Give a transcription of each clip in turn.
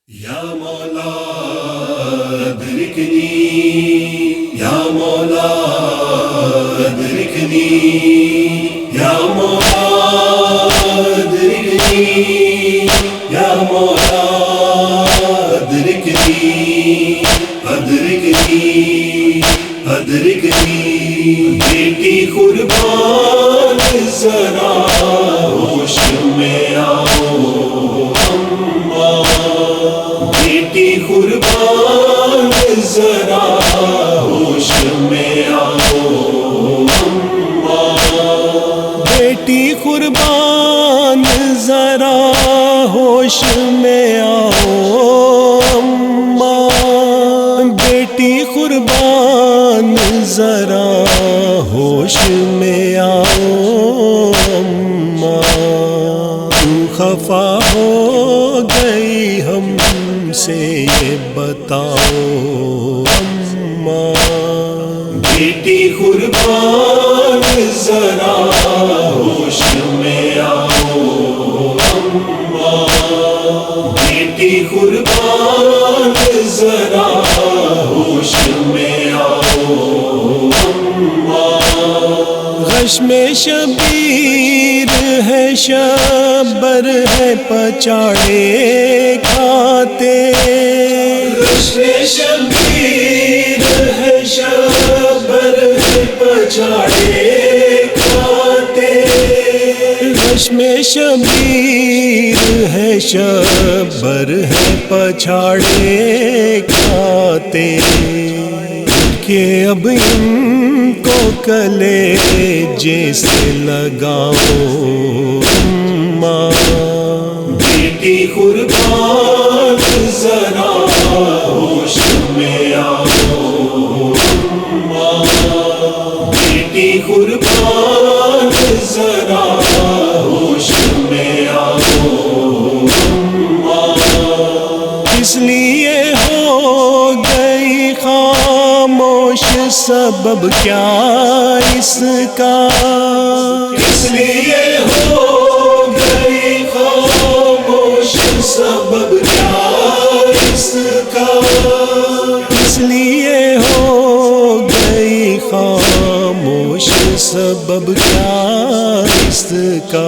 یا مولا ادرکنی یا مولا ادرکنی یا مولا ادرکنی یا مولا ادرکنی ادرکنی ادرکنی بیٹی قربان ذرا ہوش میں آؤ اماں، بیٹی قربان ذرا ہوش میں آؤ اماں، بیٹی قربان ذرا ہوش میں آؤ اماں، بیٹی قربان ذرا ہوش میں آؤ اماں، کیوں خفا ہو گئی ہم سے یہ بتاؤ اماں، بیٹی قربان ذرا ہوش میں آؤ اماں، بیٹی قربان ذرا ہوش میں آؤ اماں، غشم شبیر ہے شبر ہے پچاڑے کھاتے، غشم شبیر ہے شبر ہے پچاڑے کھاتے، غشم شبیر ہے شبر ہے پچاڑے کھاتے، کہ اب ان کو کلیجے سے لگاؤ اماں، بیٹی قربان ذرا ہوش میں آؤ اماں، بیٹی قربان ذرا ہوش میں آؤ اماں، اس لیے ہو گئی خاموش سبب کیا اس کا، اس لیے ہو گئی خاموش سبب کیا اس کا، اس لیے ہو گئی خاموش سبب کیا اس کا،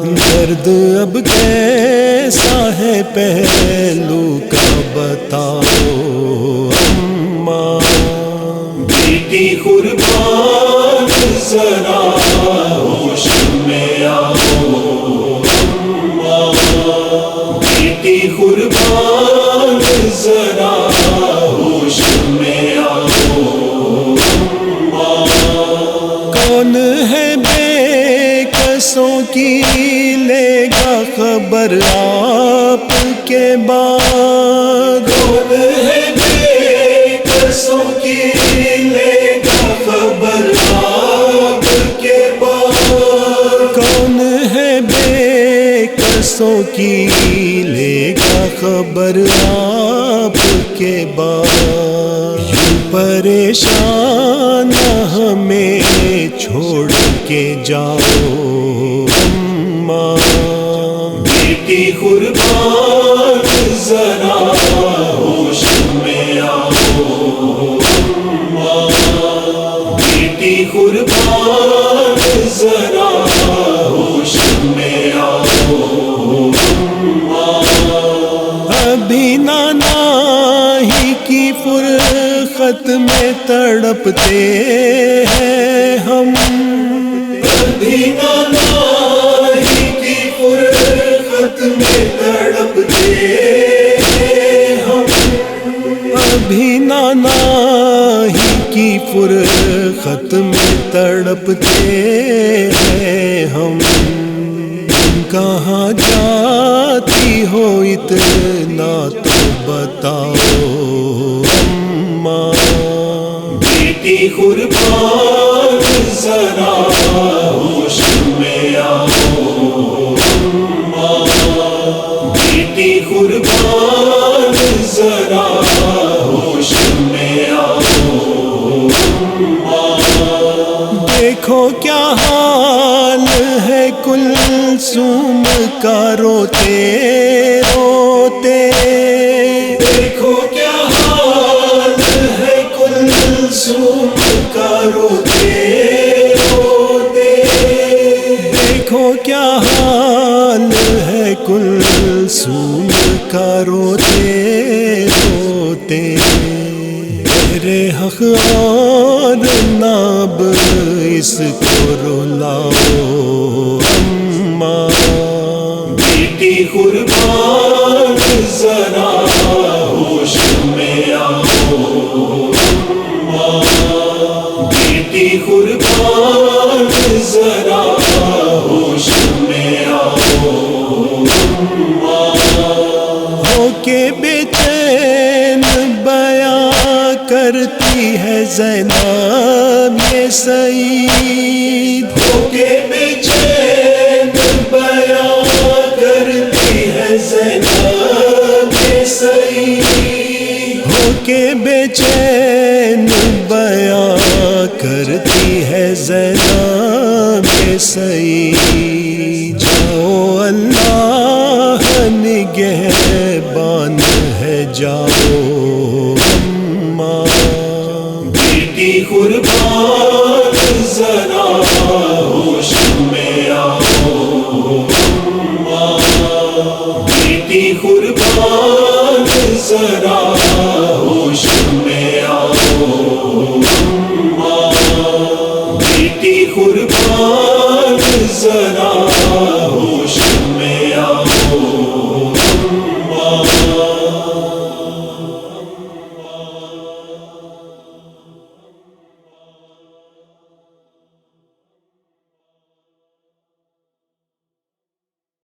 درد اب کیسا ہے پہلو کا بتاؤ اماں، بیٹی قربان ذرا ہوش میں آؤ اماں، بیٹی قربان ذرا ہوش میں آؤ اماں، کون ہے بے کسوں کی لے گا خبر آپ کے بعد، کون ہے بے کسوں کی لے گا خبر آپ کے بعد، کون ہے بے کسوں کی لے گا خبر آپ کے بعد، یوں پریشان ہمیں چھوڑ کے جاؤ اماں، بیٹی قربان ذرا ہوش میں آؤ اماں، بیٹی قربان ذرا ہوش میں آؤ اماں، ابھی نانا ہی کی فرقت میں تڑپتے ہیں ہم، ابھی نانا ہی کی فرقت میں تڑپتے ہیں ہم، ابھی نانا ہی کی فرقت میں تڑپتے ہیں ہم، کہاں جاتی ہو اتنا تو بتاؤ اماں، بیٹی قربان ذرا ہوش میں آؤ اماں، بیٹی قربان ذرا ہوش میں آؤ اماں، دیکھو کیا حال ہے کلثوم کا روتے روتے، روتے، دیکھو کیا حال ہے کلثوم کا روتے روتے، دیکھو کیا حال ہے کلثوم کا روتے روتے، میرے حق اور ناب اس کو رلاؤ اماں، بیٹی قربان ذرا ہوش میں آؤ اماں، بیٹی قربان ذرا ہوش میں آؤ اماں، ہو کے بے چین بیاں کرتی ہے زینب یہ سعید، ہو کے بے چین بیاں کرتی ہے زینب یہ سعید، ہو کے بے چین بیاں کرتی ہے زینب یہ سعید، جاؤ اللہ نگہبان ہے جاؤ